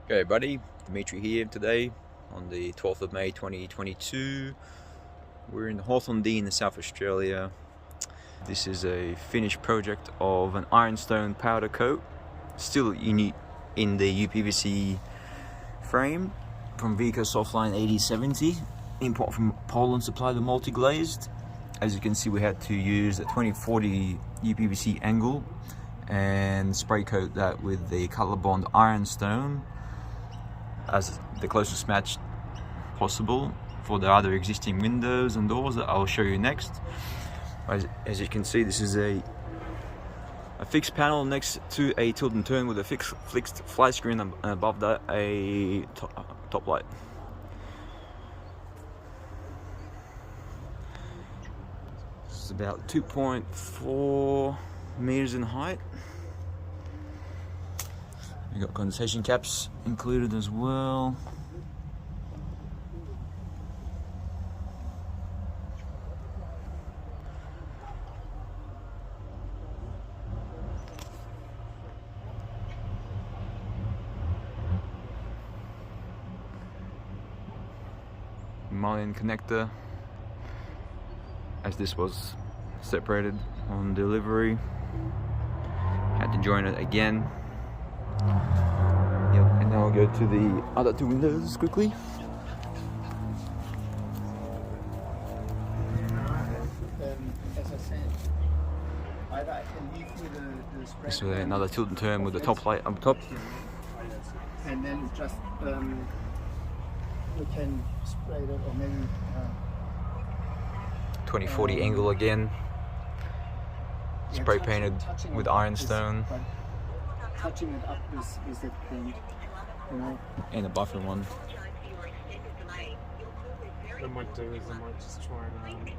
Okay buddy, Dimitri here today on the 12th of May 2022. We're in Hawthorndene in South Australia. This is a finished project of an Ironstone powder coat, still in the UPVC frame from VEKA Softline AD70. Import from Poland, supply the multi-glazed. As you can see, we had to use a 2040 UPVC angle and spray coat that with the color bond Ironstone as the closest match possible for the other existing windows and doors that I'll show you next. As you can see, this is a fixed panel next to a tilt and turn with a fixed flat screen, and above that a top light. It's about 2.4 meters in height. We got condensation caps included as well. Mullion connector, as this was separated on delivery. Had to join it again. Yep, and now I'll go to the other two windows quickly. As I said, either I can leave you the spread. This is another tilt and turn with the top light up top. And then just we can spray it, or maybe 2040 angle again. Spray painted with Ironstone. Touching it up with that paint, you know. And a buffer one. What I might do is I might just try and